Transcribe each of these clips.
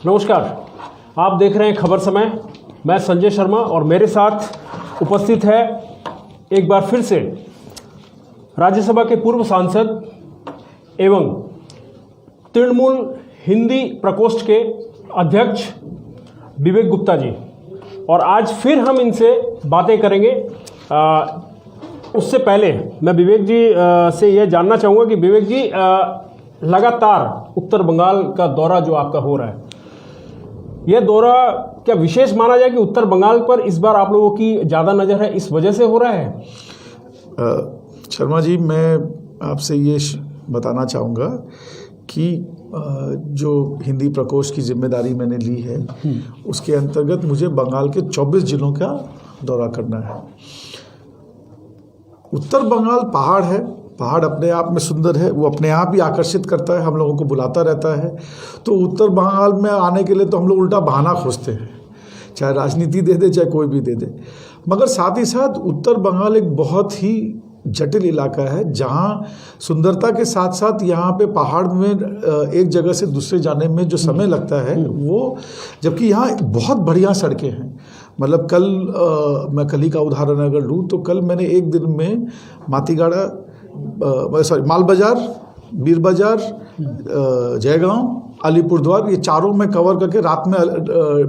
नमस्कार, आप देख रहे हैं खबर समय। मैं संजय शर्मा और मेरे साथ उपस्थित है एक बार फिर से राज्यसभा के पूर्व सांसद एवं तृणमूल हिंदी प्रकोष्ठ के अध्यक्ष विवेक गुप्ता जी। और आज फिर हम इनसे बातें करेंगे। उससे पहले मैं विवेक जी से यह जानना चाहूँगा कि विवेक जी, लगातार उत्तर बंगाल का दौरा जो आपका हो रहा है, यह दौरा क्या विशेष माना जाए कि उत्तर बंगाल पर इस बार आप लोगों की ज़्यादा नज़र है, इस वजह से हो रहा है? शर्मा जी, मैं आपसे ये बताना चाहूँगा कि जो हिंदी प्रकोष्ठ की जिम्मेदारी मैंने ली है उसके अंतर्गत मुझे बंगाल के 24 जिलों का दौरा करना है। उत्तर बंगाल पहाड़ है, पहाड़ अपने आप में सुंदर है, वो अपने आप ही आकर्षित करता है, हम लोगों को बुलाता रहता है। तो उत्तर बंगाल में आने के लिए तो हम लोग उल्टा बहाना खोजते हैं, चाहे राजनीति दे दे चाहे कोई भी दे दे। मगर साथ ही साथ उत्तर बंगाल एक बहुत ही जटिल इलाका है जहाँ सुंदरता के साथ साथ यहाँ पे पहाड़ में एक जगह से दूसरे जाने में जो समय लगता है वो, जबकि यहाँ बहुत बढ़िया सड़कें हैं। मतलब मैं कल ही का उदाहरण अगर लूँ तो कल मैंने एक दिन में मातीगाड़ा, माल बाजार, बीर बाजार, जयगांव, अलीपुरद्वार, ये चारों में कवर करके रात में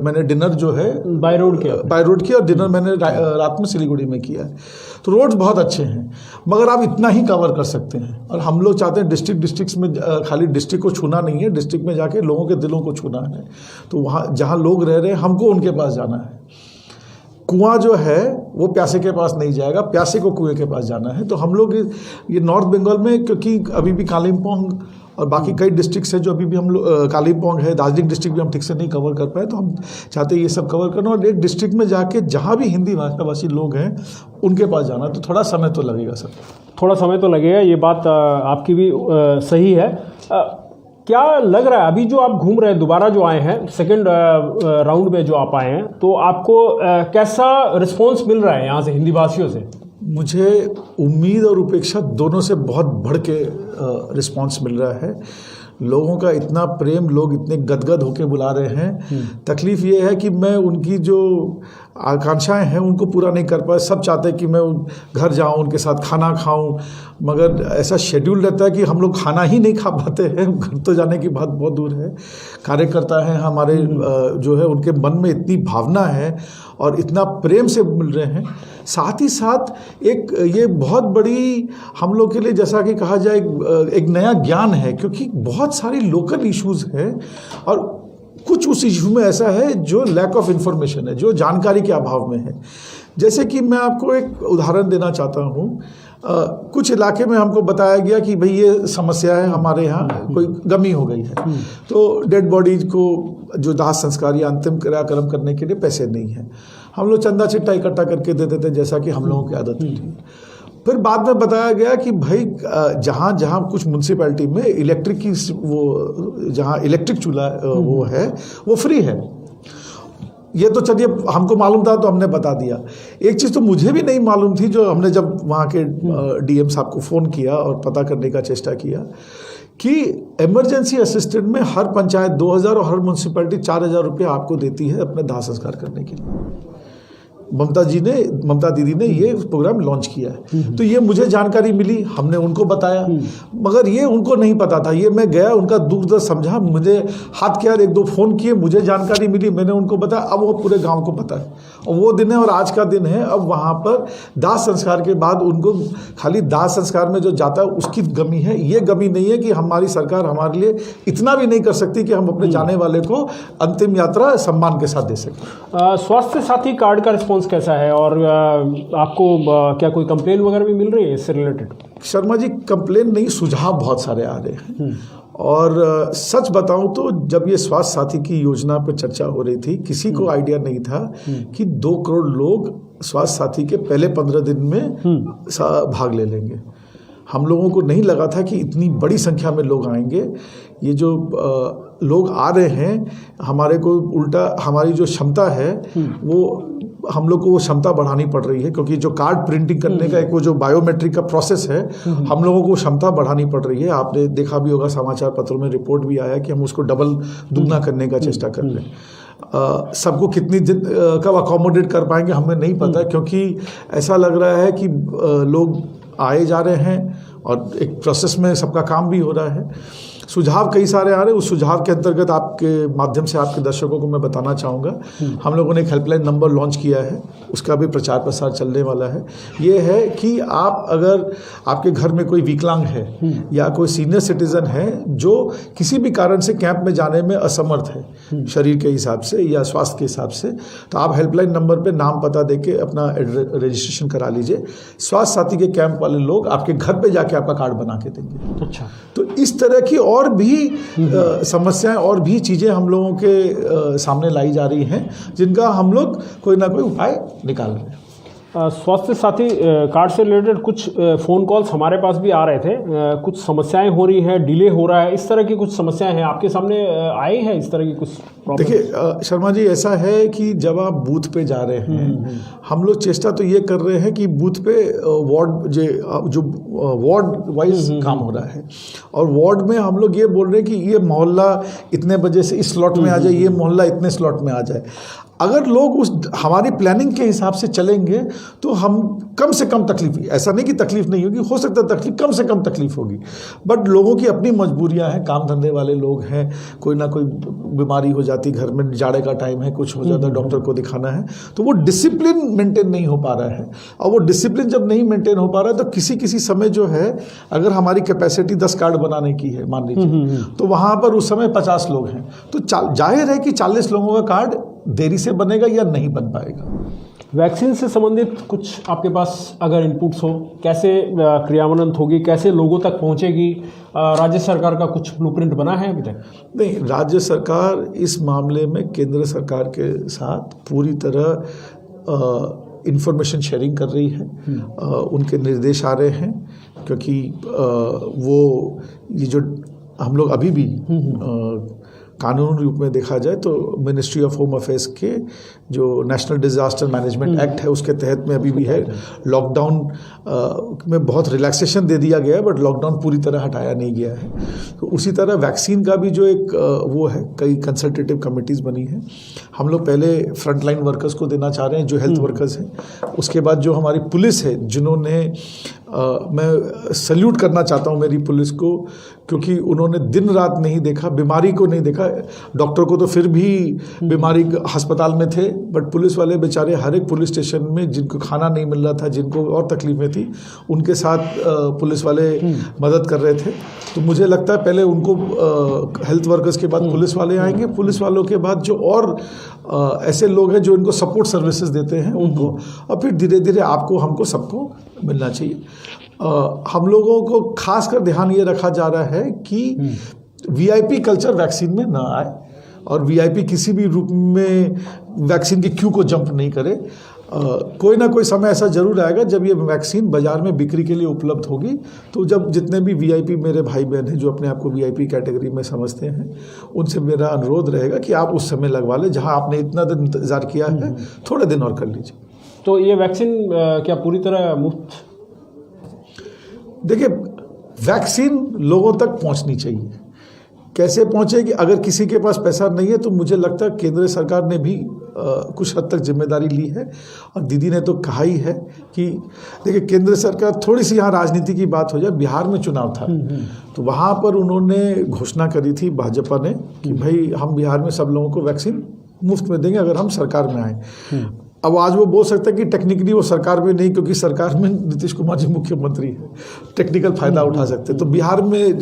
मैंने डिनर जो है बाय रोड किया और डिनर मैंने रात में सिलीगुड़ी में किया है। तो रोड्स बहुत अच्छे हैं, मगर आप इतना ही कवर कर सकते हैं। और हम लोग चाहते हैं डिस्ट्रिक्ट्स में खाली डिस्ट्रिक्ट को छूना नहीं है, डिस्ट्रिक्ट में जाके लोगों के दिलों को छूना है। तो वहाँ जहाँ लोग रह रहे हैं हमको उनके पास जाना है। कुआं जो है वो प्यासे के पास नहीं जाएगा, प्यासे को कुएं के पास जाना है। तो हम लोग ये नॉर्थ बंगाल में, क्योंकि अभी भी कालिम्पोंग और बाकी कई डिस्ट्रिक्ट्स हैं जो अभी भी हम लोग, कालिम्पोंग है, दार्जिलिंग डिस्ट्रिक्ट भी हम ठीक से नहीं कवर कर पाए, तो हम चाहते हैं ये सब कवर करना और एक डिस्ट्रिक्ट में जाके जहाँ भी हिंदी भाषाभाषी लोग हैं उनके पास जाना। तो थोड़ा समय तो लगेगा सर, थोड़ा समय तो लगेगा, ये बात आपकी भी सही है। क्या लग रहा है अभी जो आप घूम रहे हैं, दोबारा जो आए हैं सेकंड राउंड में जो आप आए हैं, तो आपको कैसा रिस्पांस मिल रहा है यहाँ से हिंदी भाषियों से? मुझे उम्मीद और उपेक्षा दोनों से बहुत बढ़ के रिस्पांस मिल रहा है। लोगों का इतना प्रेम, लोग इतने गदगद होके बुला रहे हैं। तकलीफ़ ये है कि मैं उनकी जो आकांक्षाएं हैं उनको पूरा नहीं कर पाया। सब चाहते हैं कि मैं घर जाऊं, उनके साथ खाना खाऊं, मगर ऐसा शेड्यूल रहता है कि हम लोग खाना ही नहीं खा पाते हैं। घर तो जाने की बात बहुत दूर है। कार्यकर्ता हैं हमारे, जो है उनके मन में इतनी भावना है और इतना प्रेम से मिल रहे हैं। साथ ही साथ एक ये बहुत बड़ी हम लोग के लिए, जैसा कि कहा जाए, एक नया ज्ञान है, क्योंकि बहुत सारी लोकल इश्यूज़ हैं और कुछ उस इशू में ऐसा है जो लैक ऑफ इन्फॉर्मेशन है, जो जानकारी के अभाव में है। जैसे कि मैं आपको एक उदाहरण देना चाहता हूँ। कुछ इलाके में हमको बताया गया कि भाई ये समस्या है, हमारे यहाँ कोई गमी हो गई है, तो डेड बॉडीज को जो दाह संस्कार या अंतिम क्रियाक्रम करने के लिए पैसे नहीं हैं। हम लोग चंदा चिट्ठा इकट्ठा करके दे देते, जैसा कि हम लोगों की आदत थी। फिर बाद में बताया गया कि भाई जहाँ जहाँ कुछ म्यूनसिपैलिटी में इलेक्ट्रिक की वो, जहाँ इलेक्ट्रिक चूल्हा वो है वो फ्री है। ये तो चलिए हमको मालूम था तो हमने बता दिया। एक चीज़ तो मुझे भी नहीं मालूम थी, जो हमने जब वहाँ के डीएम साहब को फ़ोन किया और पता करने का चेष्टा किया, कि इमरजेंसी असिस्टेंट में हर पंचायत 2000 और हर म्यूनसिपैलिटी 4000 रुपये आपको देती है अपने दाह संस्कार करने के लिए। ममता दीदी ने ये प्रोग्राम लॉन्च किया है। तो ये मुझे जानकारी मिली, हमने उनको बताया, मगर ये उनको नहीं पता था। ये मैं गया, उनका दुख दर्द समझा, मुझे हाथ किया, एक दो फ़ोन किए, मुझे जानकारी मिली, मैंने उनको बताया। अब वो पूरे गांव को पता है और वो दिन है और आज का दिन है। अब वहाँ पर दाह संस्कार के बाद उनको खाली दाह संस्कार में जो जाता है उसकी गमी है। ये गमी नहीं है कि हमारी सरकार हमारे लिए इतना भी नहीं कर सकती कि हम अपने जाने वाले को अंतिम यात्रा सम्मान के साथ दे सकें। स्वास्थ्य साथी कार्ड का रिस्पॉन्स कैसा है और आपको क्या कोई कंप्लेन वगैरह भी मिल रही है इससे रिलेटेड? शर्मा जी, कंप्लेन नहीं, सुझाव बहुत सारे आ रहे हैं। और सच बताऊं तो जब ये स्वास्थ्य साथी की योजना पर चर्चा हो रही थी, किसी को आइडिया नहीं था कि 2 करोड़ लोग स्वास्थ्य साथी के पहले 15 दिन में भाग ले लेंगे। हम लोगों को नहीं लगा था कि इतनी बड़ी संख्या में लोग आएंगे। ये जो लोग आ रहे हैं, हमारे को उल्टा हमारी जो क्षमता है वो हम लोग को वो क्षमता बढ़ानी पड़ रही है, क्योंकि जो कार्ड प्रिंटिंग करने का एक वो जो बायोमेट्रिक का प्रोसेस है, हम लोगों को क्षमता बढ़ानी पड़ रही है। आपने देखा भी होगा, समाचार पत्रों में रिपोर्ट भी आया कि हम उसको डबल दुगना करने का चेष्टा कर रहे हैं। सबको कितनी दिन कब अकोमोडेट कर पाएंगे हमें नहीं पता, क्योंकि ऐसा लग रहा है कि लोग आए जा रहे हैं और एक प्रोसेस में सबका काम भी हो रहा है। सुझाव कई सारे आ रहे हैं। उस सुझाव के अंतर्गत आपके माध्यम से आपके दर्शकों को मैं बताना चाहूँगा, हम लोगों ने एक हेल्पलाइन नंबर लॉन्च किया है, उसका भी प्रचार प्रसार चलने वाला है। ये है कि आप अगर आपके घर में कोई विकलांग है या कोई सीनियर सिटीजन है जो किसी भी कारण से कैंप में जाने में असमर्थ है, शरीर के हिसाब से या स्वास्थ्य के हिसाब से, तो आप हेल्पलाइन नंबर पर नाम पता दे के अपना रजिस्ट्रेशन करा लीजिए। स्वास्थ्य साथी के कैंप वाले लोग आपके घर पर जाके आपका कार्ड बना के देंगे। अच्छा, तो इस तरह की और भी समस्याएं और भी चीज़ें हम लोगों के सामने लाई जा रही हैं, जिनका हम लोग कोई ना कोई उपाय निकाल रहे हैं। स्वास्थ्य साथी कार्ड से रिलेटेड कुछ फ़ोन कॉल्स हमारे पास भी आ रहे थे। कुछ समस्याएं हो रही हैं, डिले हो रहा है, इस तरह की कुछ समस्याएं हैं आपके सामने आए हैं? इस तरह की कुछ प्रॉब्लम? देखिए शर्मा जी, ऐसा है कि जब आप बूथ पे जा रहे हैं, हम लोग चेष्टा तो ये कर रहे हैं कि बूथ पे वार्ड जो वार्ड वाइज काम हो रहा है, और वार्ड में हम लोग ये बोल रहे हैं कि ये मोहल्ला इतने बजे से इस स्लॉट में आ जाए, ये मोहल्ला इतने स्लॉट में आ जाए। अगर लोग उस हमारी प्लानिंग के हिसाब से चलेंगे तो हम कम से कम तकलीफ, ऐसा नहीं कि तकलीफ नहीं होगी, हो सकता है तकलीफ कम से कम तकलीफ होगी, बट लोगों की अपनी मजबूरियां हैं, काम धंधे वाले लोग हैं, कोई ना कोई बीमारी हो जाती, घर में जाड़े का टाइम है, कुछ हो जाता है, डॉक्टर को दिखाना है, तो वो डिसिप्लिन मेंटेन नहीं हो पा रहा है। और वो डिसिप्लिन जब नहीं मेंटेन हो पा रहा है तो किसी किसी समय जो है, अगर हमारी कैपेसिटी 10 कार्ड बनाने की है मान लीजिए, तो वहाँ पर उस समय 50 लोग हैं, तो जाहिर है कि 40 लोगों का कार्ड देरी से बनेगा या नहीं बन पाएगा। वैक्सीन से संबंधित कुछ आपके पास अगर इनपुट्स हो, कैसे क्रियान्वयन होगी, कैसे लोगों तक पहुंचेगी? राज्य सरकार का कुछ ब्लूप्रिंट बना है अभी तक? नहीं, राज्य सरकार इस मामले में केंद्र सरकार के साथ पूरी तरह इंफॉर्मेशन शेयरिंग कर रही है। उनके निर्देश आ रहे हैं, क्योंकि वो ये जो हम लोग अभी भी कानूनी रूप में देखा जाए तो मिनिस्ट्री ऑफ होम अफेयर्स के जो नेशनल डिजास्टर मैनेजमेंट एक्ट है उसके तहत में अभी भी है। लॉकडाउन में बहुत रिलैक्सेशन दे दिया गया है, बट लॉकडाउन पूरी तरह हटाया नहीं गया है। तो उसी तरह वैक्सीन का भी जो एक वो है, कई कंसल्टेटिव कमिटीज़ बनी है। हम लोग पहले फ्रंट लाइन वर्कर्स को देना चाह रहे हैं, जो हेल्थ वर्कर्स हैं। उसके बाद जो हमारी पुलिस है, जिन्होंने मैं सल्यूट करना चाहता हूँ मेरी पुलिस को, क्योंकि उन्होंने दिन रात नहीं देखा, बीमारी को नहीं देखा। डॉक्टर को तो फिर भी बीमारी अस्पताल में थे, बट पुलिस वाले बेचारे हर एक पुलिस स्टेशन में जिनको खाना नहीं मिल रहा था, जिनको और तकलीफें थी, उनके साथ पुलिस वाले मदद कर रहे थे। तो मुझे लगता है पहले उनको हेल्थ वर्कर्स के बाद पुलिस वाले आएंगे, पुलिस वालों के बाद जो और ऐसे लोग हैं जो इनको सपोर्ट सर्विसेज देते हैं उनको, और फिर धीरे धीरे आपको हमको सबको मिलना चाहिए। हम लोगों को खासकर ध्यान ये रखा जा रहा है कि वीआईपी कल्चर वैक्सीन में ना आए, और वीआईपी किसी भी रूप में वैक्सीन की क्यू को जंप नहीं करे। कोई ना कोई समय ऐसा जरूर आएगा जब ये वैक्सीन बाजार में बिक्री के लिए उपलब्ध होगी, तो जब जितने भी वीआईपी मेरे भाई बहन हैं जो अपने आप को वीआईपी कैटेगरी में समझते हैं, उनसे मेरा अनुरोध रहेगा कि आप उस समय लगवा लें। जहां आपने इतना दिन इंतजार किया है, थोड़े दिन और कर लीजिए। तो ये वैक्सीन क्या पूरी तरह मुफ्त? देखिए, वैक्सीन लोगों तक पहुंचनी चाहिए। कैसे पहुंचेगी? अगर किसी के पास पैसा नहीं है तो मुझे लगता है केंद्र सरकार ने भी कुछ हद तक जिम्मेदारी ली है, और दीदी ने तो कहा ही है कि देखिए, केंद्र सरकार, थोड़ी सी यहाँ राजनीति की बात हो जाए, बिहार में चुनाव था तो वहाँ पर उन्होंने घोषणा करी थी भाजपा ने कि भाई हम बिहार में सब लोगों को वैक्सीन मुफ्त में देंगे अगर हम सरकार में आए। अब आज वो बोल सकते हैं कि टेक्निकली वो सरकार में नहीं, क्योंकि सरकार में नीतीश कुमार जी मुख्यमंत्री है, टेक्निकल फायदा उठा सकते, तो बिहार में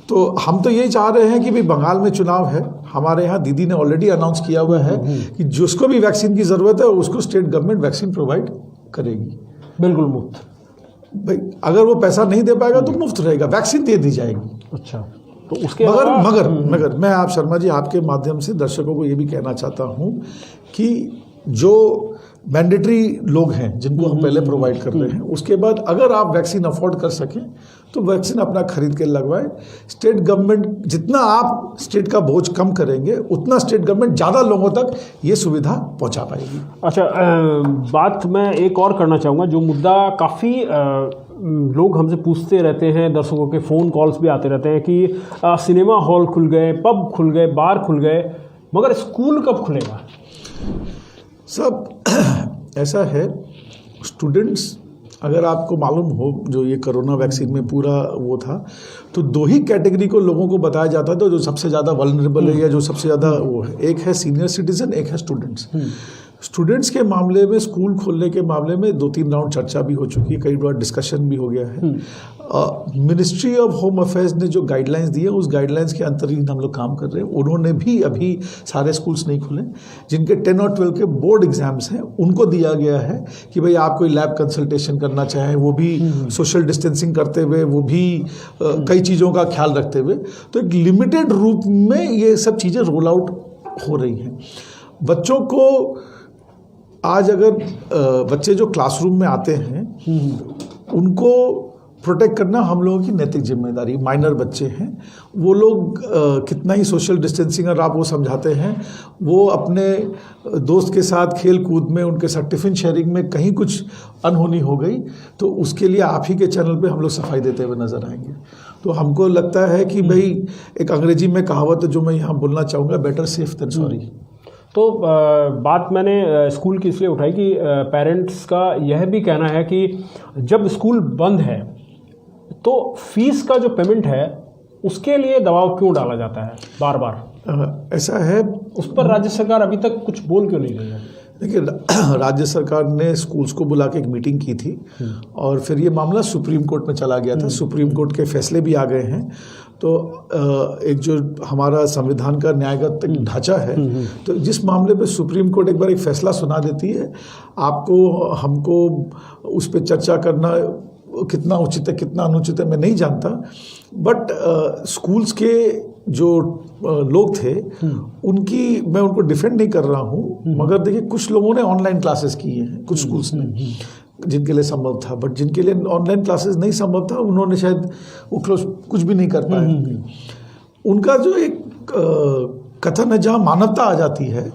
तो हम तो यही चाह रहे हैं कि भाई बंगाल में चुनाव है, हमारे यहाँ दीदी ने ऑलरेडी अनाउंस किया हुआ है कि जिसको भी वैक्सीन की ज़रूरत है उसको स्टेट गवर्नमेंट वैक्सीन प्रोवाइड करेगी, बिल्कुल मुफ्त। भाई अगर वो पैसा नहीं दे पाएगा तो मुफ्त रहेगा, वैक्सीन दे दी जाएगी। अच्छा, तो उसके मगर मैं आप शर्मा जी आपके माध्यम से दर्शकों को ये भी कहना चाहता हूँ कि जो मैंडेटरी लोग हैं जिनको हम पहले प्रोवाइड कर रहे हैं। उसके बाद अगर आप वैक्सीन अफोर्ड कर सकें तो वैक्सीन अपना खरीद के लगवाएं। स्टेट गवर्नमेंट जितना आप स्टेट का बोझ कम करेंगे उतना स्टेट गवर्नमेंट ज़्यादा लोगों तक ये सुविधा पहुंचा पाएगी। अच्छा, बात मैं एक और करना चाहूँगा, जो मुद्दा काफ़ी लोग हमसे पूछते रहते हैं, दर्शकों के फ़ोन कॉल्स भी आते रहते हैं कि सिनेमा हॉल खुल गए, पब खुल गए, बार खुल गए, मगर स्कूल कब खुलेगा? सब ऐसा है, स्टूडेंट्स अगर आपको मालूम हो जो ये कोरोना वैक्सीन में पूरा वो था, तो दो ही कैटेगरी को लोगों को बताया जाता था जो सबसे ज़्यादा वल्नरेबल है या जो सबसे ज़्यादा वो है। एक है सीनियर सिटीजन, एक है स्टूडेंट्स। स्टूडेंट्स के मामले में स्कूल खोलने के मामले में 2-3 राउंड चर्चा भी हो चुकी है, कई बार डिस्कशन भी हो गया है। मिनिस्ट्री ऑफ होम अफेयर्स ने जो गाइडलाइंस दी है उस गाइडलाइंस के अंतर्गत हम लोग काम कर रहे हैं। उन्होंने भी अभी सारे स्कूल्स नहीं खुले, जिनके 10 और 12 के बोर्ड एग्जाम्स हैं उनको दिया गया है कि भाई आप कोई लैब कंसल्टेशन करना चाहें, वो भी सोशल डिस्टेंसिंग करते हुए, वो भी कई चीज़ों का ख्याल रखते हुए, तो एक लिमिटेड रूप में ये सब चीज़ें रोल आउट हो रही हैं। बच्चों को आज अगर बच्चे जो क्लासरूम में आते हैं उनको प्रोटेक्ट करना हम लोगों की नैतिक जिम्मेदारी। माइनर बच्चे हैं, वो लोग कितना ही सोशल डिस्टेंसिंग अगर आप वो समझाते हैं, वो अपने दोस्त के साथ खेल कूद में, उनके साथ टिफ़िन शेयरिंग में कहीं कुछ अनहोनी हो गई तो उसके लिए आप ही के चैनल पे हम लोग सफाई देते हुए नज़र आएंगे। तो हमको लगता है कि भाई एक अंग्रेजी में कहावत जो मैं यहाँ बोलना चाहूँगा, बेटर सेफ देन सॉरी। तो बात मैंने स्कूल की इसलिए उठाई कि पेरेंट्स का यह भी कहना है कि जब स्कूल बंद है तो फीस का जो पेमेंट है उसके लिए दबाव क्यों डाला जाता है बार बार? ऐसा है, उस पर राज्य सरकार अभी तक कुछ बोल क्यों नहीं रही है? देखिए, राज्य सरकार ने स्कूल्स को बुला के एक मीटिंग की थी और फिर ये मामला सुप्रीम कोर्ट में चला गया था। सुप्रीम कोर्ट के फैसले भी आ गए हैं। तो एक जो हमारा संविधान का न्यायगत ढांचा है, तो जिस मामले पे सुप्रीम कोर्ट एक बार एक फैसला सुना देती है, आपको हमको उस पर चर्चा करना कितना उचित है कितना अनुचित है मैं नहीं जानता, बट स्कूल्स के जो लोग थे मैं उनको डिफेंड नहीं कर रहा हूँ, मगर देखिए कुछ लोगों ने ऑनलाइन क्लासेस किए हैं, कुछ स्कूल्स ने, जिनके लिए संभव था, बट जिनके लिए ऑनलाइन क्लासेस नहीं संभव था उन्होंने शायद वो कुछ भी नहीं कर पाए। उनका जो एक कथन है जहाँ मानवता आ जाती है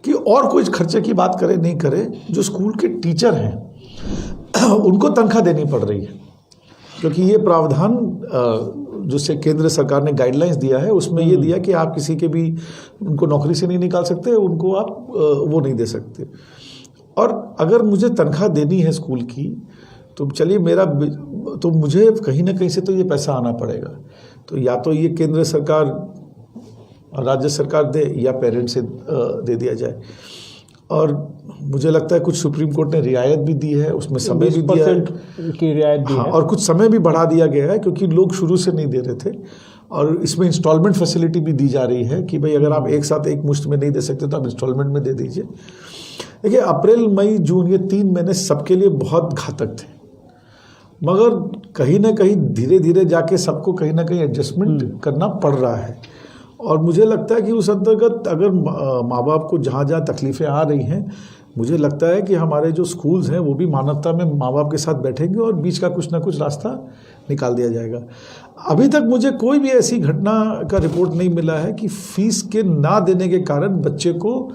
कि और कोई खर्चे की बात करे नहीं करे, जो स्कूल के टीचर हैं उनको तनख्वाह देनी पड़ रही है, क्योंकि ये प्रावधान जिससे केंद्र सरकार ने गाइडलाइंस दिया है उसमें ये दिया कि आप किसी के भी उनको नौकरी से नहीं निकाल सकते, उनको आप वो नहीं दे सकते। और अगर मुझे तनख्वाह देनी है स्कूल की तो चलिए तो मुझे कहीं ना कहीं से तो ये पैसा आना पड़ेगा। तो या तो ये केंद्र सरकार राज्य सरकार दे या पेरेंट्स से दे दिया जाए। और मुझे लगता है कुछ सुप्रीम कोर्ट ने रियायत भी दी है, उसमें समय भी दिया है की रियायत दी है। और कुछ समय भी बढ़ा दिया गया है क्योंकि लोग शुरू से नहीं दे रहे थे। और इसमें इंस्टॉलमेंट फैसिलिटी भी दी जा रही है कि भाई अगर आप एक साथ एक मुश्त में नहीं दे सकते तो आप इंस्टॉलमेंट में दे दीजिए। देखिए, अप्रैल मई जून ये 3 महीने सबके लिए बहुत घातक थे, मगर कहीं ना कहीं धीरे धीरे जाके सबको कहीं ना कहीं एडजस्टमेंट करना पड़ रहा है। और मुझे लगता है कि उस अंतर्गत अगर माँ बाप को जहाँ जहाँ तकलीफ़ें आ रही हैं, मुझे लगता है कि हमारे जो स्कूल्स हैं वो भी मानवता में माँ बाप के साथ बैठेंगे और बीच का कुछ ना कुछ रास्ता निकाल दिया जाएगा। अभी तक मुझे कोई भी ऐसी घटना का रिपोर्ट नहीं मिला है कि फीस के ना देने के कारण बच्चे को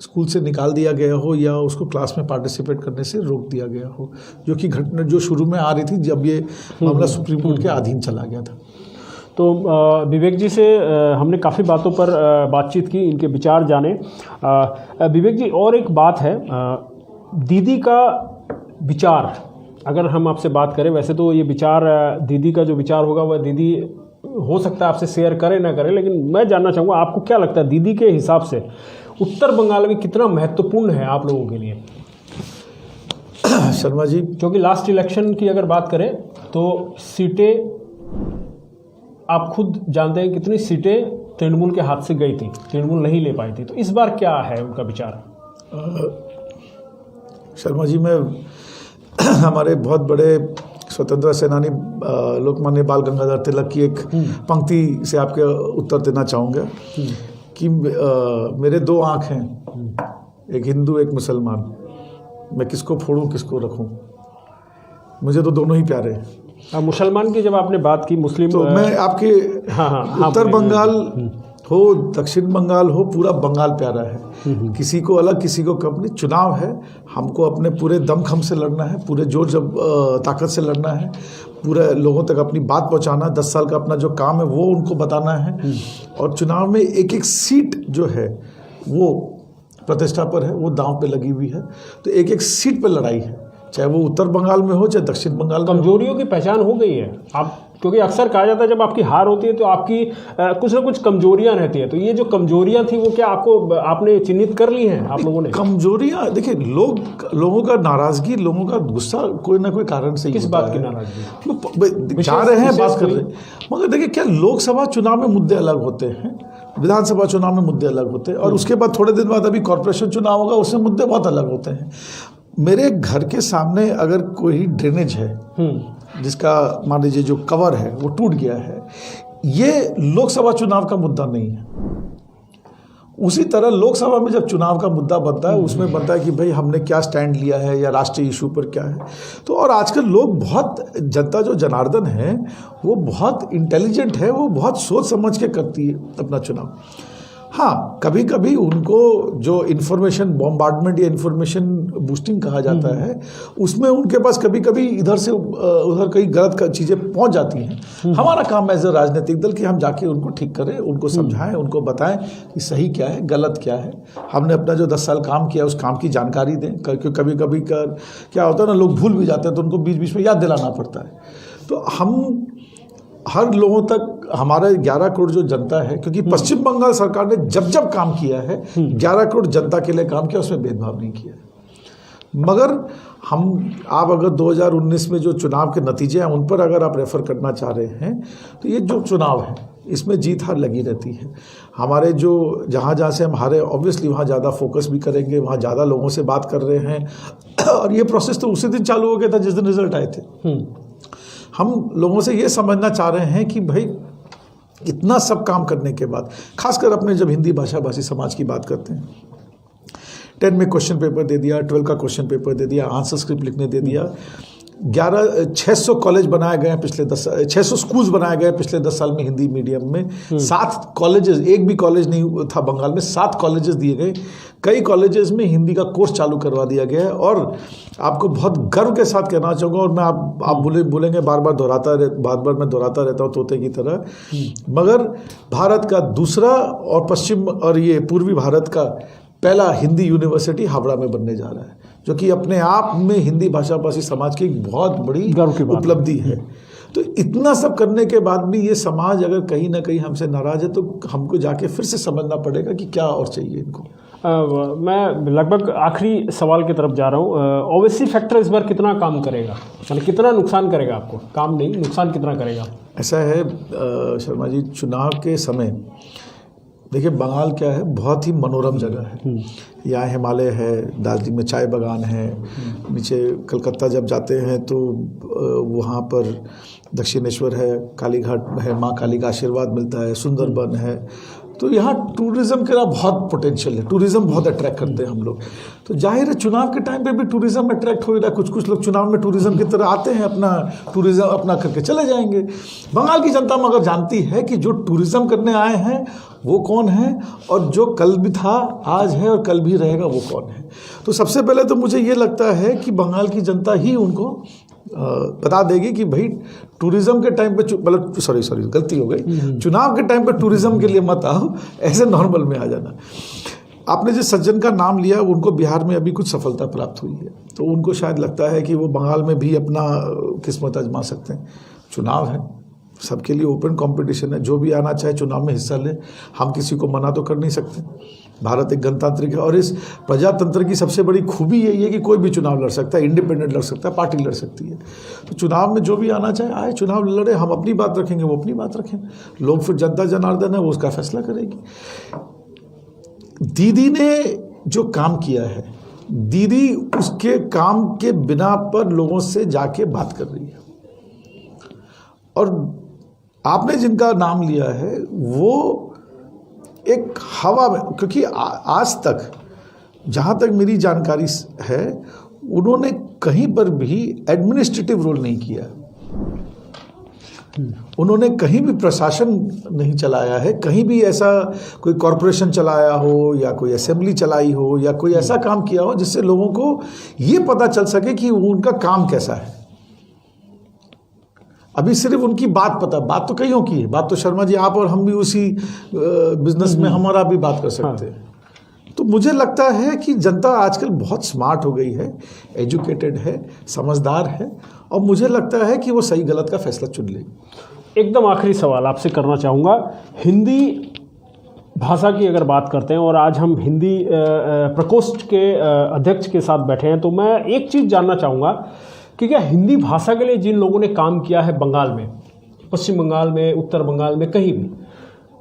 स्कूल से निकाल दिया गया हो या उसको क्लास में पार्टिसिपेट करने से रोक दिया गया हो, जो कि घटना जो शुरू में आ रही थी जब ये मामला सुप्रीम कोर्ट के अधीन चला गया था। तो विवेक जी से हमने काफ़ी बातों पर बातचीत की, इनके विचार जाने। विवेक जी, और एक बात है, दीदी का विचार अगर हम आपसे बात करें, वैसे तो ये विचार दीदी का जो विचार होगा वह दीदी हो सकता है आपसे शेयर करे ना करे, लेकिन मैं जानना चाहूँगा आपको क्या लगता है दीदी के हिसाब से उत्तर बंगाल में कितना महत्वपूर्ण है आप लोगों के लिए? शर्मा जी, क्योंकि लास्ट इलेक्शन की अगर बात करें तो सीटें आप खुद जानते हैं कितनी सीटें तृणमूल के हाथ से गई थी, तृणमूल नहीं ले पाई थी। तो इस बार क्या है उनका विचार? शर्मा जी, मैं हमारे बहुत बड़े स्वतंत्रता सेनानी लोकमान्य बाल गंगाधर तिलक की एक पंक्ति से आपके उत्तर देना चाहूँगा कि मेरे 2 आँख हैं, एक हिंदू एक मुसलमान। मैं किसको फोड़ूं किसको रखूं, मुझे तो दोनों ही प्यारे हैं। मुसलमान की जब आपने बात की, मुस्लिम तो मैं आपके हाँ, उत्तर बंगाल हो, दक्षिण बंगाल हो, पूरा बंगाल प्यारा है। किसी को अलग किसी को कम नहीं। चुनाव है, हमको अपने पूरे दमखम से लड़ना है, पूरे जोर जब ताकत से लड़ना है, पूरे लोगों तक अपनी बात पहुंचाना, 10 साल का अपना जो काम है वो उनको बताना है। और चुनाव में एक एक सीट जो है वो प्रतिष्ठा पर है, वो दांव पे लगी हुई है। तो एक एक सीट पर लड़ाई है, चाहे वो उत्तर बंगाल में हो चाहे दक्षिण बंगाल में। कमजोरियों की पहचान हो गई है आप, क्योंकि अक्सर कहा जाता है जब आपकी हार होती है तो आपकी कुछ ना कुछ कमजोरियां रहती है, तो ये जो कमजोरियां थी वो क्या आपने चिन्हित कर ली हैं आप लोगों ने? कमजोरियां देखिए, लोगों का नाराजगी, लोगों का गुस्सा कोई ना कोई कारण से ही किस होता बात की है। नाराजगी? जा रहे हैं, बात कर रहे हैं, मगर देखिए क्या लोकसभा चुनाव में मुद्दे अलग होते हैं, विधानसभा चुनाव में मुद्दे अलग होते हैं, और उसके बाद थोड़े दिन बाद अभी कॉर्पोरेशन चुनाव होगा, उसमें मुद्दे बहुत अलग होते हैं। मेरे घर के सामने अगर कोई ड्रेनेज है जिसका मान लीजिए जो कवर है वो टूट गया है, ये लोकसभा चुनाव का मुद्दा नहीं है। उसी तरह लोकसभा में जब चुनाव का मुद्दा बनता है, उसमें बनता है कि भाई हमने क्या स्टैंड लिया है या राष्ट्रीय इशू पर क्या है। तो और आजकल लोग बहुत, जनता जो जनार्दन है वो बहुत इंटेलिजेंट है, वो बहुत सोच समझ के करती है अपना चुनाव। हाँ, कभी कभी उनको जो इन्फॉर्मेशन बॉम्बार्डमेंट या इन्फॉर्मेशन बूस्टिंग कहा जाता है, उसमें उनके पास कभी कभी इधर से उधर कई गलत चीज़ें पहुंच जाती हैं। हमारा काम एज ए राजनीतिक दल कि हम जाके उनको ठीक करें, उनको समझाएं, उनको बताएं कि सही क्या है गलत क्या है। हमने अपना जो 10 साल काम किया उस काम की जानकारी दें, क्योंकि कभी कभी क्या होता है ना, लोग भूल भी जाते हैं तो उनको बीच बीच में याद दिलाना पड़ता है। तो हम हर लोगों तक, हमारे 11 करोड़ जो जनता है, क्योंकि पश्चिम बंगाल सरकार ने जब जब काम किया है 11 करोड़ जनता के लिए काम किया, उसमें भेदभाव नहीं किया। मगर आप अगर 2019 में जो चुनाव के नतीजे हैं उन पर अगर आप रेफर करना चाह रहे हैं, तो ये जो चुनाव है इसमें जीत हार लगी रहती है। हमारे जो जहाँ से हम हारे, ऑब्वियसली वहाँ ज़्यादा फोकस भी करेंगे, वहाँ ज़्यादा लोगों से बात कर रहे हैं। और ये प्रोसेस तो उसी दिन चालू हो गया था जिस दिन रिजल्ट आए थे। हम लोगों से ये समझना चाह रहे हैं कि भाई इतना सब काम करने के बाद, खासकर अपने जब हिंदी भाषी समाज की बात करते हैं, 10 में क्वेश्चन पेपर दे दिया, 12 का क्वेश्चन पेपर दे दिया, आंसर स्क्रिप्ट लिखने दे दिया, 600 कॉलेज बनाए गए हैं पिछले 600 स्कूल्स बनाए गए पिछले 10 साल में हिंदी मीडियम में। 7 कॉलेजेस, एक भी कॉलेज नहीं था बंगाल में, 7 कॉलेजेस दिए गए। कई कॉलेजेस में हिंदी का कोर्स चालू करवा दिया गया है। और आपको बहुत गर्व के साथ कहना चाहूँगा, और मैं आप बोलेंगे बार बार मैं दोहराता रहता हूँ तोते की तरह, मगर भारत का दूसरा और पश्चिम और ये पूर्वी भारत का पहला हिंदी यूनिवर्सिटी हावड़ा में बनने जा रहा है, जो कि अपने आप में हिंदी भाषी समाज की एक बहुत बड़ी उपलब्धि है। तो इतना सब करने के बाद भी ये समाज अगर कहीं ना कहीं हमसे नाराज है, तो हमको जाके फिर से समझना पड़ेगा कि क्या और चाहिए इनको। मैं लगभग आखिरी सवाल की तरफ जा रहा हूँ। ओवैसी फैक्टर इस बार कितना काम करेगा, मतलब कितना नुकसान करेगा आपको? काम नहीं, नुकसान कितना करेगा? ऐसा है शर्मा जी, चुनाव के समय देखिए बंगाल क्या है, बहुत ही मनोरम जगह है। यहाँ हिमालय है, दार्जिलिंग में चाय बागान है, नीचे कलकत्ता जब जाते हैं तो वहाँ पर दक्षिणेश्वर है, काली घाट है, माँ काली का आशीर्वाद मिलता है, सुंदरबन है। तो यहाँ टूरिज़्म का बहुत पोटेंशियल है, टूरिज़्म बहुत अट्रैक्ट करते हैं हम लोग। तो जाहिर है चुनाव के टाइम पे भी टूरिज़्म अट्रैक्ट हो रहा है। कुछ लोग चुनाव में टूरिज़्म की तरह आते हैं, अपना टूरिज़्म अपना करके चले जाएंगे। बंगाल की जनता मगर जानती है कि जो टूरिज़्म करने आए हैं वो कौन है, और जो कल भी था, आज है और कल भी रहेगा वो कौन है। तो सबसे पहले तो मुझे ये लगता है कि बंगाल की जनता ही उनको बता देगी कि भाई टूरिज़्म के टाइम पे, मतलब सॉरी गलती हो गई, चुनाव के टाइम पे टूरिज़्म के लिए मत आओ, ऐसे नॉर्मल में आ जाना। आपने जिस सज्जन का नाम लिया, उनको बिहार में अभी कुछ सफलता प्राप्त हुई है, तो उनको शायद लगता है कि वो बंगाल में भी अपना किस्मत आजमा सकते हैं। चुनाव है, सबके लिए ओपन कंपटीशन है, जो भी आना चाहे चुनाव में हिस्सा ले, हम किसी को मना तो कर नहीं सकते। भारत एक गणतांत्रिक है, और इस प्रजातंत्र की सबसे बड़ी खूबी यही है कि कोई भी चुनाव लड़ सकता है, इंडिपेंडेंट लड़ सकता है, पार्टी लड़ सकती है। तो चुनाव में जो भी आना चाहे आए, चुनाव लड़े, हम अपनी बात रखेंगे, वो अपनी बात रखें। लोग फिर जनता जनार्दन है, वो उसका फैसला करेगी। दीदी ने जो काम किया है, दीदी उसके काम के बिना पर लोगों से जाके बात कर रही है। और आपने जिनका नाम लिया है वो एक हवा में, क्योंकि आज तक जहाँ तक मेरी जानकारी है उन्होंने कहीं पर भी एडमिनिस्ट्रेटिव रोल नहीं किया, उन्होंने कहीं भी प्रशासन नहीं चलाया है, कहीं भी ऐसा कोई कॉरपोरेशन चलाया हो या कोई असेंबली चलाई हो या कोई ऐसा काम किया हो जिससे लोगों को ये पता चल सके कि उनका काम कैसा है। अभी सिर्फ उनकी बात पता, बात तो कईयों की है, बात तो शर्मा जी आप और हम भी उसी बिजनेस में हमारा भी बात कर सकते हैं। तो मुझे लगता है कि जनता आजकल बहुत स्मार्ट हो गई है, एजुकेटेड है, समझदार है, और मुझे लगता है कि वो सही गलत का फैसला चुन लेगी। एकदम आखिरी सवाल आपसे करना चाहूँगा, हिंदी भाषा की अगर बात करते हैं और आज हम हिंदी प्रकोष्ठ के अध्यक्ष के साथ बैठे हैं, तो मैं एक चीज़ जानना चाहूँगा कि क्या हिंदी भाषा के लिए जिन लोगों ने काम किया है बंगाल में, पश्चिम बंगाल में, उत्तर बंगाल में, कहीं भी,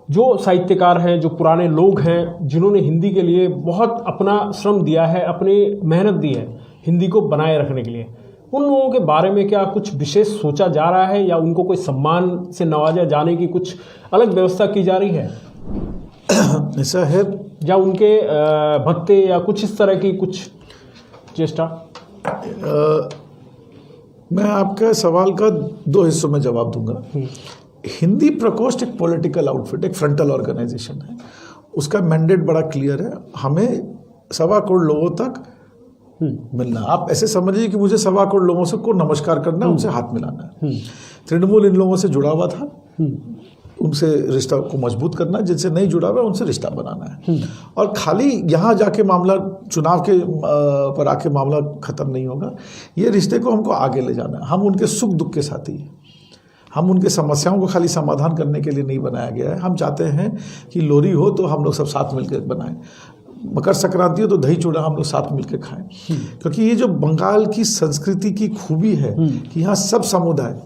जो साहित्यकार हैं, जो पुराने लोग हैं जिन्होंने हिंदी के लिए बहुत अपना श्रम दिया है, अपनी मेहनत दी है हिंदी को बनाए रखने के लिए, उन लोगों के बारे में क्या कुछ विशेष सोचा जा रहा है या उनको कोई सम्मान से नवाजा जाने की कुछ अलग व्यवस्था की जा रही है? ऐसा है, या उनके भत्ते या कुछ इस तरह की कुछ चेष्टा? मैं आपका सवाल का 2 हिस्सों में जवाब दूंगा। हिंदी प्रकोष्ठ एक पॉलिटिकल आउटफिट, एक फ्रंटल ऑर्गेनाइजेशन है, उसका मैंडेट बड़ा क्लियर है, हमें 1.25 करोड़ लोगों तक मिलना। आप ऐसे समझिए कि मुझे 1.25 करोड़ लोगों से को नमस्कार करना, उनसे हाथ मिलाना है। तृणमूल इन लोगों से जुड़ा हुआ था, उनसे रिश्ता को मजबूत करना, जिनसे नहीं जुड़ा हुआ उनसे रिश्ता बनाना है। और खाली यहाँ जाके मामला चुनाव के पर आके मामला खत्म नहीं होगा, ये रिश्ते को हमको आगे ले जाना है। हम उनके सुख दुख के साथी हैं, हम उनके समस्याओं को खाली समाधान करने के लिए नहीं बनाया गया है। हम चाहते हैं कि लोहड़ी हो तो हम लोग सब साथ मिलकर बनाएं, मकर संक्रांति हो तो दही चूड़ा हम लोग साथ मिलकर खाएं, क्योंकि ये जो बंगाल की संस्कृति की खूबी है कि यहाँ सब समुदाय,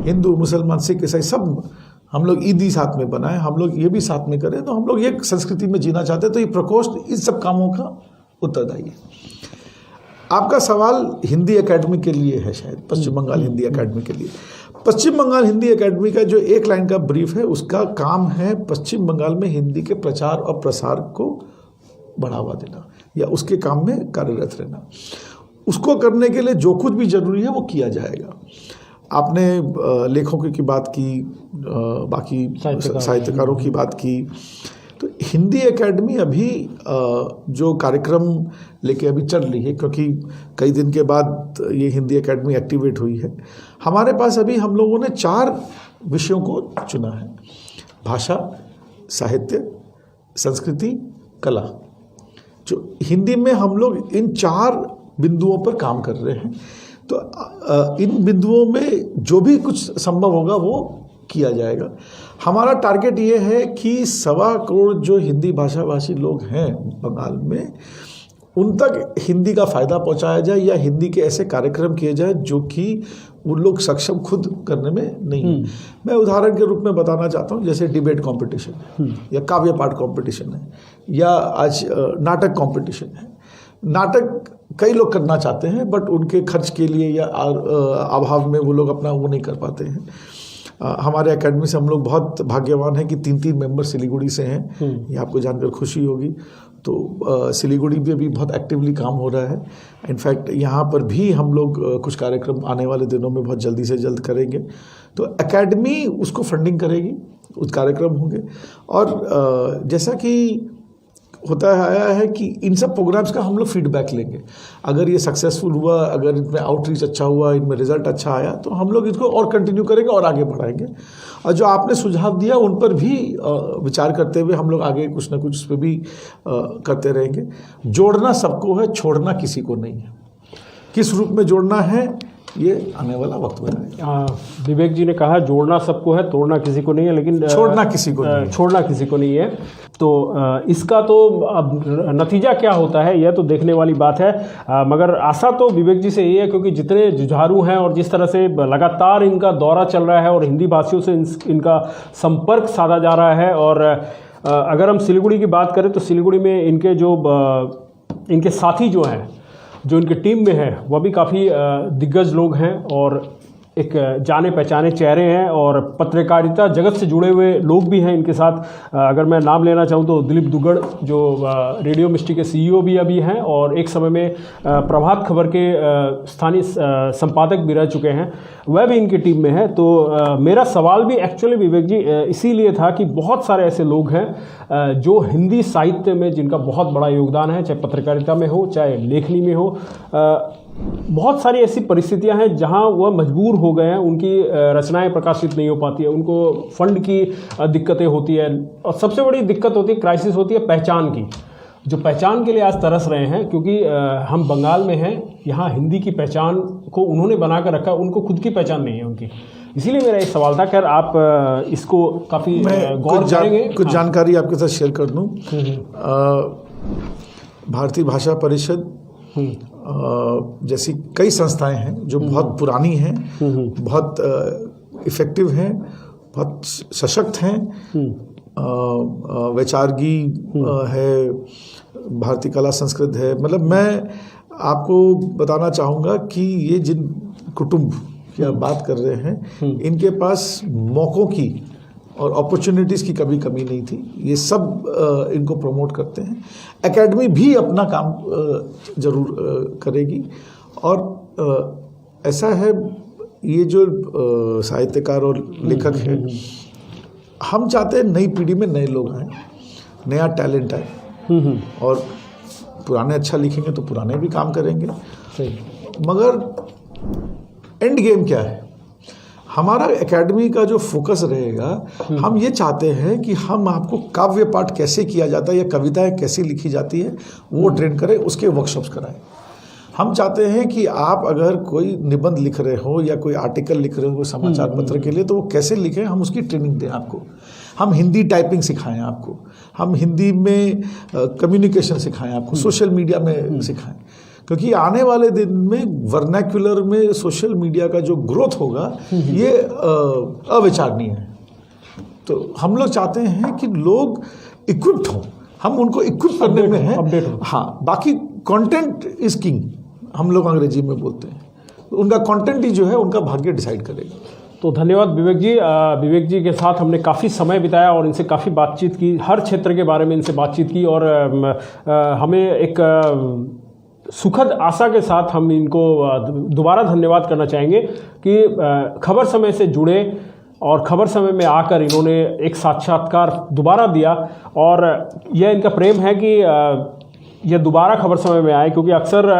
हिंदू, मुसलमान, सिख, ईसाई, सब हम लोग ईदी साथ में बनाएं, हम लोग ये भी साथ में करें, तो हम लोग एक संस्कृति में जीना चाहते हैं। तो ये प्रकोष्ठ इन सब कामों का उत्तरदायी है। आपका सवाल हिंदी एकेडमी के लिए है, शायद पश्चिम बंगाल हिंदी एकेडमी के लिए। पश्चिम बंगाल हिंदी एकेडमी का जो 1 लाइन का ब्रीफ है, उसका काम है पश्चिम बंगाल में हिंदी के प्रचार और प्रसार को बढ़ावा देना या उसके काम में कार्यरत रहना। उसको करने के लिए जो कुछ भी जरूरी है वो किया जाएगा। आपने लेखकों की बात की, बाकी साहित्यकारों की बात की, तो हिंदी एकेडमी अभी जो कार्यक्रम लेके अभी चल रही है, क्योंकि कई दिन के बाद ये हिंदी एकेडमी एक्टिवेट हुई है, हमारे पास अभी हम लोगों ने 4 विषयों को चुना है: भाषा, साहित्य, संस्कृति, कला। जो हिंदी में हम लोग इन 4 बिंदुओं पर काम कर रहे हैं। तो इन बिंदुओं में जो भी कुछ संभव होगा वो किया जाएगा। हमारा टारगेट ये है कि 1.25 करोड़ जो हिंदी भाषा भाषी लोग हैं बंगाल में, उन तक हिंदी का फ़ायदा पहुंचाया जाए या हिंदी के ऐसे कार्यक्रम किए जाए जो कि उन लोग सक्षम खुद करने में नहीं है। मैं उदाहरण के रूप में बताना चाहता हूँ, जैसे डिबेट कंपटीशन है या काव्य पाठ कंपटीशन है या आज नाटक कंपटीशन है। नाटक कई लोग करना चाहते हैं, बट उनके खर्च के लिए या अभाव में वो लोग अपना वो नहीं कर पाते हैं। हमारे एकेडमी से हम लोग बहुत भाग्यवान हैं कि 3 मेंबर सिलीगुड़ी से हैं। ये आपको जानकर खुशी होगी। तो सिलीगुड़ी में भी बहुत एक्टिवली काम हो रहा है। इनफैक्ट यहाँ पर भी हम लोग कुछ कार्यक्रम आने वाले दिनों में बहुत जल्दी से जल्द करेंगे। तो एकेडमी उसको फंडिंग करेगी, उस कार्यक्रम होंगे। और जैसा कि होता आया है कि इन सब प्रोग्राम्स का हम लोग फीडबैक लेंगे। अगर ये सक्सेसफुल हुआ, अगर इनमें आउटरीच अच्छा हुआ, इनमें रिजल्ट अच्छा आया, तो हम लोग इसको और कंटिन्यू करेंगे और आगे बढ़ाएंगे। और जो आपने सुझाव दिया उन पर भी विचार करते हुए हम लोग आगे कुछ ना कुछ उस पर भी करते रहेंगे। जोड़ना सबको है, छोड़ना किसी को नहीं है। किस रूप में जोड़ना है ये आने वाला वक्त बताएगा। विवेक जी ने कहा जोड़ना सबको है, तोड़ना किसी को नहीं है, लेकिन छोड़ना किसी को नहीं है। छोड़ना किसी को नहीं है। तो इसका तो अब नतीजा क्या होता है यह तो देखने वाली बात है। मगर आशा तो विवेक जी से ये है, क्योंकि जितने जुझारू हैं और जिस तरह से लगातार इनका दौरा चल रहा है और हिंदी भाषियों से इनका संपर्क साधा जा रहा है। और अगर हम सिलीगुड़ी की बात करें तो सिलीगुड़ी में इनके जो इनके साथी जो हैं, जो इनकी टीम में है, वह भी काफ़ी दिग्गज लोग हैं और एक जाने पहचाने चेहरे हैं और पत्रकारिता जगत से जुड़े हुए लोग भी हैं इनके साथ। अगर मैं नाम लेना चाहूँ तो दिलीप दुग्गड़ जो रेडियो मिस्ट्री के CEO भी अभी हैं और एक समय में प्रभात खबर के स्थानीय संपादक भी रह चुके हैं, वह भी इनकी टीम में है। तो मेरा सवाल भी एक्चुअली विवेक जी इसीलिए था कि बहुत सारे ऐसे लोग हैं जो हिंदी साहित्य में जिनका बहुत बड़ा योगदान है, चाहे पत्रकारिता में हो चाहे लेखनी में हो। बहुत सारी ऐसी परिस्थितियां हैं जहां वह मजबूर हो गए हैं, उनकी रचनाएं प्रकाशित नहीं हो पाती है, उनको फंड की दिक्कतें होती है और सबसे बड़ी दिक्कत होती है, क्राइसिस होती है पहचान की। जो पहचान के लिए आज तरस रहे हैं, क्योंकि हम बंगाल में हैं, यहाँ हिंदी की पहचान को उन्होंने बना कर रखा, उनको खुद की पहचान नहीं है उनकी। इसीलिए मेरा एक सवाल था, खैर आप इसको काफ़ी गौर करेंगे। कुछ जानकारी आपके साथ शेयर कर दूँ। भारतीय भाषा परिषद जैसी कई संस्थाएं हैं जो बहुत पुरानी हैं, बहुत इफ़ेक्टिव हैं, बहुत सशक्त हैं। वैचार्गी है, भारतीय कला संस्कृत है। मतलब मैं आपको बताना चाहूँगा कि ये जिन कुटुंब की आप बात कर रहे हैं, इनके पास मौक़ों की और अपॉर्चुनिटीज़ की कभी कमी नहीं थी। ये सब इनको प्रमोट करते हैं। एकेडमी भी अपना काम ज़रूर करेगी। और ऐसा है, ये जो साहित्यकार और लेखक हैं, हम चाहते हैं नई पीढ़ी में नए लोग आएँ, नया टैलेंट आए। और पुराने अच्छा लिखेंगे तो पुराने भी काम करेंगे। सही। मगर एंड गेम क्या है? हमारा एकेडमी का जो फोकस रहेगा, हम ये चाहते हैं कि हम आपको काव्य पाठ कैसे किया जाता है या कविताएं कैसे लिखी जाती है वो ट्रेन करें, उसके वर्कशॉप्स कराएं। हम चाहते हैं कि आप अगर कोई निबंध लिख रहे हो या कोई आर्टिकल लिख रहे हो कोई समाचार पत्र के लिए, तो वो कैसे लिखें, हम उसकी ट्रेनिंग दें आपको। हम हिंदी टाइपिंग सिखाएं आपको, हम हिंदी में कम्युनिकेशन सिखाएं आपको, सोशल मीडिया में सिखाएं। क्योंकि आने वाले दिन में वर्नैक्युलर में सोशल मीडिया का जो ग्रोथ होगा ये अविचारणीय है। तो हम लोग चाहते हैं कि लोग इक्विप्ड हों, हम उनको इक्विप करने में हैं। हाँ, बाकी कंटेंट इज किंग, हम लोग अंग्रेजी में बोलते हैं। तो उनका कंटेंट ही जो है उनका भाग्य डिसाइड करेगा। तो धन्यवाद विवेक जी। विवेक जी के साथ हमने काफ़ी समय बिताया और इनसे काफ़ी बातचीत की, हर क्षेत्र के बारे में इनसे बातचीत की और हमें एक सुखद आशा के साथ हम इनको दोबारा धन्यवाद करना चाहेंगे कि खबर समय से जुड़े और खबर समय में आकर इन्होंने एक साक्षात्कार दोबारा दिया। और यह इनका प्रेम है कि यह दोबारा खबर समय में आए, क्योंकि अक्सर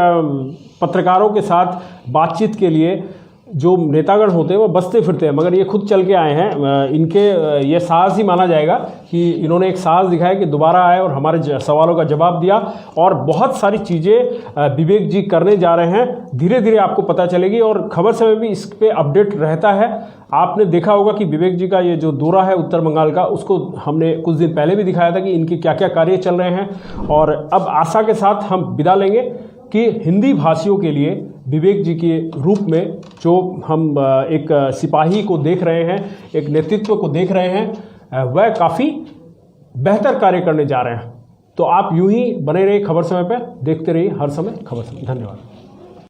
पत्रकारों के साथ बातचीत के लिए जो नेतागण होते हैं वो बसते फिरते हैं, मगर ये खुद चल के आए हैं। इनके ये साहस ही माना जाएगा कि इन्होंने एक साहस दिखाया कि दोबारा आए और हमारे सवालों का जवाब दिया। और बहुत सारी चीज़ें विवेक जी करने जा रहे हैं, धीरे धीरे आपको पता चलेगी और खबर समय भी इस पर अपडेट रहता है। आपने देखा होगा कि विवेक जी का ये जो दौरा है उत्तर बंगाल का, उसको हमने कुछ दिन पहले भी दिखाया था कि इनके क्या क्या कार्य चल रहे हैं। और अब आशा के साथ हम विदा लेंगे कि हिंदी भाषियों के लिए विवेक जी के रूप में जो हम एक सिपाही को देख रहे हैं, एक नेतृत्व को देख रहे हैं, वह काफ़ी बेहतर कार्य करने जा रहे हैं। तो आप यूं ही बने रहिए खबर समय पर, देखते रहिए हर समय खबर समय। धन्यवाद।